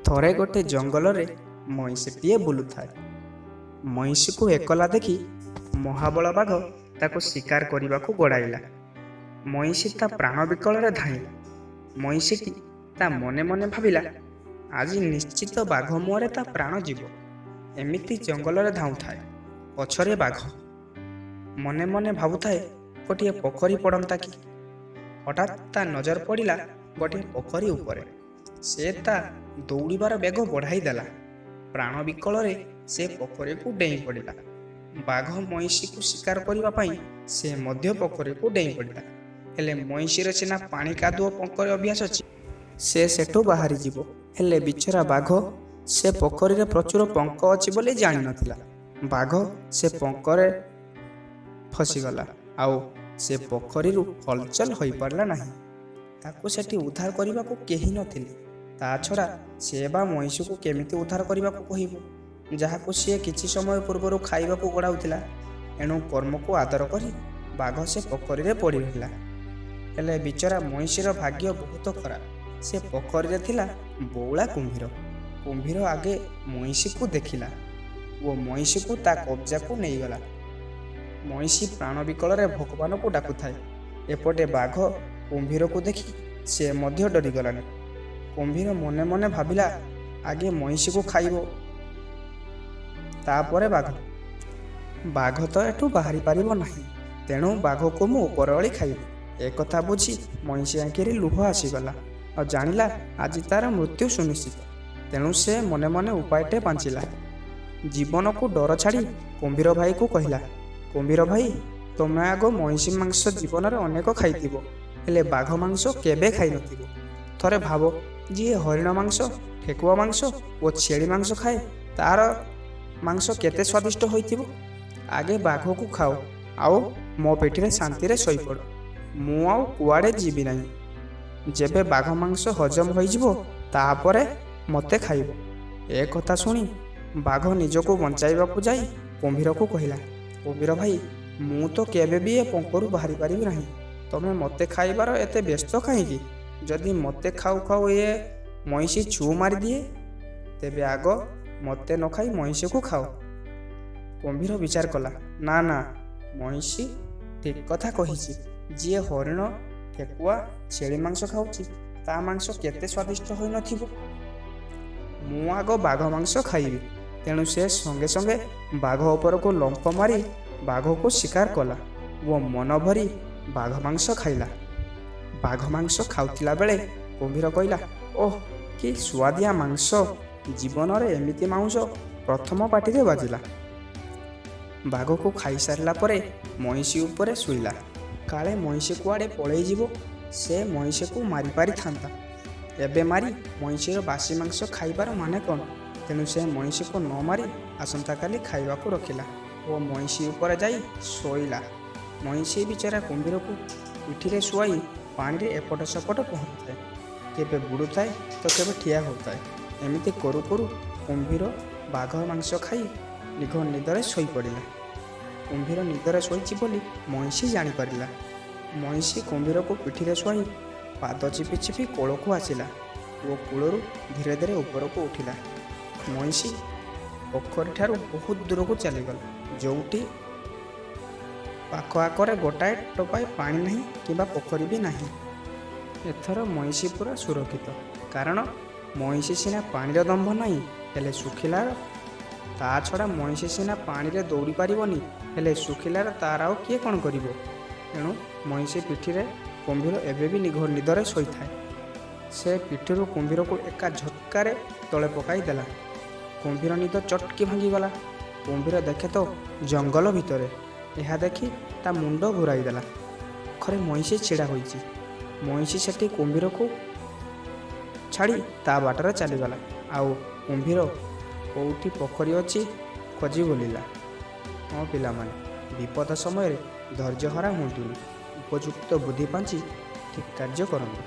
ଥରେ ଗୋटे ଜଙ୍ଗଲରେ ମଇଁଷିଟିଏ ବୁଲୁଥାଏ। ମଇଁଷିକୁ ଏକଲା ଦେଖି ମହାବଳ ବାଘ ତାକୁ ଶିକାର କରିବାକୁ ଗୋଡ଼ାଇଲା। ମଇଁଷି ତା ପ୍ରାଣ ବିକଳରେ ଧାଇଁଲା। ମଇଁଷିଟି ତା ମନେ ମନେ ଭାବିଲା, ଆଜି ନିଶ୍ଚିତ ବାଘ ମୁହଁରେ ତା ପ୍ରାଣ ଯିବ। ଏମିତି ଜଙ୍ଗଲରେ ଧାଉଁଥାଏ, ପଛରେ ବାଘ। ମନେ ମନେ ଭାବୁଥାଏ, ଗୋଟିଏ ପୋଖରୀ ପଡ଼ନ୍ତା କି। ହଠାତ୍ ତା ନଜର ପଡ଼ିଲା ଗୋଟିଏ ପୋଖରୀ ଉପରେ। ସେ ତା ଦୌଡ଼ିବାର ବେଗ ବଢ଼ାଇ ଦେଲା। ପ୍ରାଣ ବିକଳରେ ସେ ପୋଖରୀକୁ ଡେଇଁ ପଡ଼ିଲା। ବାଘ ମଇଁଷିକୁ ଶିକାର କରିବା ପାଇଁ ସେ ମଧ୍ୟ ପୋଖରୀକୁ ଡେଇଁ ପଡ଼ିଲା। ହେଲେ ମଇଁଷିର ସିନା ପାଣି କାଦୁଅ ପଙ୍କରେ ଅଭ୍ୟାସ ଅଛି, ସେ ସେଠୁ ବାହାରିଯିବ। ହେଲେ ବିଚରା ବାଘ ସେ ପୋଖରୀରେ ପ୍ରଚୁର ପଙ୍କ ଅଛି ବୋଲି ଜାଣିନଥିଲା। ବାଘ ସେ ପଙ୍କରେ ଫସିଗଲା, ଆଉ ସେ ପୋଖରୀରୁ ହଲଚଲ ହୋଇପାରିଲା ନାହିଁ। ତାକୁ ସେଠି ଉଦ୍ଧାର କରିବାକୁ କେହି ନଥିଲେ। ତା ଛଡ଼ା ସେ ବା ମଇଁଷିକୁ କେମିତି ଉଦ୍ଧାର କରିବାକୁ କହିବ, ଯାହାକୁ ସିଏ କିଛି ସମୟ ପୂର୍ବରୁ ଖାଇବାକୁ ଗୋଡ଼ାଉଥିଲା। ଏଣୁ କର୍ମକୁ ଆଦର କରି ବାଘ ସେ ପୋଖରୀରେ ପଡ଼ି ରହିଲା। ହେଲେ ବିଚରା ମଇଁଷିର ଭାଗ୍ୟ ବହୁତ ଖରାପ। ସେ ପୋଖରୀରେ ଥିଲା ବଉଳା କୁମ୍ଭୀର। କୁମ୍ଭୀର ଆଗେ ମଇଁଷିକୁ ଦେଖିଲା ଓ ମଇଁଷିକୁ ତା କବ୍ଜାକୁ ନେଇଗଲା। ମଇଁଷି ପ୍ରାଣ ବିକଳରେ ଭଗବାନକୁ ଡାକୁଥାଏ। ଏପଟେ ବାଘ କୁମ୍ଭୀରକୁ ଦେଖି ସେ ମଧ୍ୟ ଡରିଗଲାଣି। କୁମ୍ଭୀର ମନେ ମନେ ଭାବିଲା, ଆଗେ ମଇଁଷିକୁ ଖାଇବ, ତାପରେ ବାଘ। ବାଘ ତ ଏଠୁ ବାହାରି ପାରିବ ନାହିଁ, ତେଣୁ ବାଘକୁ ମୁଁ ଉପରଓଳି ଖାଇବି। ଏକଥା ବୁଝି ମଇଁଷି ଆଖିରେ ଲୁହ ଆସିଗଲା ଆଉ ଜାଣିଲା ଆଜି ତାର ମୃତ୍ୟୁ ସୁନିଶ୍ଚିତ। ତେଣୁ ସେ ମନେ ମନେ ଉପାୟଟେ ପାଞ୍ଚିଲା। ଜୀବନକୁ ଡର ଛାଡ଼ି କୁମ୍ଭୀର ଭାଇକୁ କହିଲା, କୁମ୍ଭୀର ଭାଇ, ତୁମେ ଆଗ ମଇଁଷି ମାଂସ ଜୀବନରେ ଅନେକ ଖାଇଥିବ, ହେଲେ ବାଘ ମାଂସ କେବେ ଖାଇନଥିବ। ଥରେ ଭାବ, ଯିଏ ହରିଣ ମାଂସ, ଠେକୁଆ ମାଂସ ଓ ଛେଳି ମାଂସ ଖାଏ, ତାର ମାଂସ କେତେ ସ୍ୱାଦିଷ୍ଟ ହୋଇଥିବ। ଆଗେ ବାଘକୁ ଖାଅ, ଆଉ ମୋ ପିଠିରେ ଶାନ୍ତିରେ ଶୋଇପଡ଼। ମୁଁ ଆଉ କୁଆଡ଼େ ଯିବି ନାହିଁ। ଯେବେ ବାଘ ମାଂସ ହଜମ ହୋଇଯିବ, ତାପରେ ମୋତେ ଖାଇବ। ଏ କଥା ଶୁଣି ବାଘ ନିଜକୁ ବଞ୍ଚାଇବାକୁ ଯାଇ କୁମ୍ଭୀରକୁ କହିଲା, କୁମ୍ଭୀର ଭାଇ, ମୁଁ ତ କେବେ ବି ଏ ପଙ୍କରୁ ବାହାରି ପାରିବି ନାହିଁ। ତମେ ମୋତେ ଖାଇବାର ଏତେ ବ୍ୟସ୍ତ କାହିଁକି? ଯଦି ମୋତେ ଖାଉ ଖାଉ ଏ ମଇଁଷି ଛୁ ମାରିଦିଏ, ତେବେ ଆଗ ମୋତେ ନ ଖାଇ ମଇଁଷିକୁ ଖାଅ। କୁମ୍ଭୀର ବିଚାର କଲା, ନା ନା, ମଇଁଷି ଠିକ୍ କଥା କହିଛି। ଯିଏ ହରିଣ, ଠେକୁଆ, ଛେଳି ମାଂସ ଖାଉଛି, ତା ମାଂସ କେତେ ସ୍ୱାଦିଷ୍ଟ ହୋଇନଥିବ। ମୁଁ ଆଗ ବାଘ ମାଂସ ଖାଇବି। ତେଣୁ ସେ ସଙ୍ଗେ ସଙ୍ଗେ ବାଘ ଉପରକୁ ଲମ୍ଫ ମାରି ବାଘକୁ ଶିକାର କଲା ଓ ମନ ଭରି ବାଘ ମାଂସ ଖାଇଲା। ବାଘ ମାଂସ ଖାଉଥିଲା ବେଳେ କୁମ୍ଭୀର କହିଲା, ଓଃ, କି ସୁଆଦିଆ ମାଂସ! ଜୀବନରେ ଏମିତି ମାଂସ ପ୍ରଥମ ପାଟିରେ ବାଜିଲା। ବାଘକୁ ଖାଇସାରିଲା ପରେ ମଇଁଷି ଉପରେ ଶୋଇଲା। କାଳେ ମଇଁଷି କୁଆଡ଼େ ପଳେଇଯିବ, ସେ ମଇଁଷିକୁ ମାରିପାରିଥାନ୍ତା। ଏବେ ମାରି ମଇଁଷିର ବାସି ମାଂସ ଖାଇବାର ମାନେ କ'ଣ? ତେଣୁ ସେ ମଇଁଷିକୁ ନ ମାରି ଆସନ୍ତାକାଲି ଖାଇବାକୁ ରଖିଲା ଓ ମଇଁଷି ଉପରେ ଯାଇ ଶୋଇଲା। ମଇଁଷି ବିଚରା କୁମ୍ଭୀରକୁ ପିଠିରେ ଶୁଆଇ ପାଣିରେ ଏପଟ ସେପଟ ପହଁରୁଥାଏ। କେବେ ବୁଡ଼ୁଥାଏ ତ କେବେ ଠିଆ ହେଉଥାଏ। ଏମିତି କରୁ କରୁ କୁମ୍ଭୀର ବାଘ ମାଂସ ଖାଇ ନିଘୋଡ଼ ନିଦରେ ଶୋଇପଡ଼ିଲା। କୁମ୍ଭୀର ନିଦରେ ଶୋଇଛି ବୋଲି ମଇଁଷି ଜାଣିପାରିଲା। ମଇଁଷି କୁମ୍ଭୀରକୁ ପିଠିରେ ଶୁଆଇ ପାଦ ଚିପି ଚିପି କୋଳକୁ ଆସିଲା ଓ କୂଳରୁ ଧୀରେ ଧୀରେ ଉପରକୁ ଉଠିଲା। ମଇଁଷି ପୋଖରୀଠାରୁ ବହୁତ ଦୂରକୁ ଚାଲିଗଲା, ଯେଉଁଠି ପାଖ ଆଖରେ ଗୋଟାଏ ଟୋପାଏ ପାଣି ନାହିଁ କିମ୍ବା ପୋଖରୀ ବି ନାହିଁ। ଏଥର ମଇଁଷି ପୁରା ସୁରକ୍ଷିତ, କାରଣ ମଇଁଷି ସିନା ପାଣିର ଦମ୍ଭ ନାହିଁ, ହେଲେ ଶୁଖିଲାର। ତା ଛଡ଼ା ମଇଁଷି ସିନା ପାଣିରେ ଦୌଡ଼ି ପାରିବନି, ହେଲେ ଶୁଖିଲାର ତାର ଆଉ କିଏ କ'ଣ କରିବ। ଏଣୁ ମଇଁଷି ପିଠିରେ କୁମ୍ଭୀର ଏବେ ବି ନିଘୋଡ଼ ନିଦରେ ଶୋଇଥାଏ। ସେ ପିଠିରୁ କୁମ୍ଭୀରକୁ ଏକା ଝଟକାରେ ତଳେ ପକାଇ ଦେଲା। କୁମ୍ଭୀର ନିଦ ଚଟକି ଭାଙ୍ଗିଗଲା। କୁମ୍ଭୀର ଦେଖେ ତ ଜଙ୍ଗଲ ଭିତରେ। ଏହା ଦେଖି ତା ମୁଣ୍ଡ ଘୁରାଇ ଦେଲା। ପାଖରେ ମଇଁଷି ଛିଡ଼ା ହୋଇଛି। ମଇଁଷି ସେଠି କୁମ୍ଭୀରକୁ ଛାଡ଼ି ତା ବାଟରେ ଚାଲିଗଲା। ଆଉ କୁମ୍ଭୀର କେଉଁଠି ପୋଖରୀ ଅଛି ଖୋଜି ବୁଲିଲା। ହଁ ପିଲାମାନେ, ବିପଦ ସମୟରେ ଧୈର୍ଯ୍ୟ ହରା ହୁଅନ୍ତୁନି। ଉପଯୁକ୍ତ ବୁଦ୍ଧି ପାଞ୍ଚି ଠିକ୍ କାର୍ଯ୍ୟ କରନ୍ତୁ।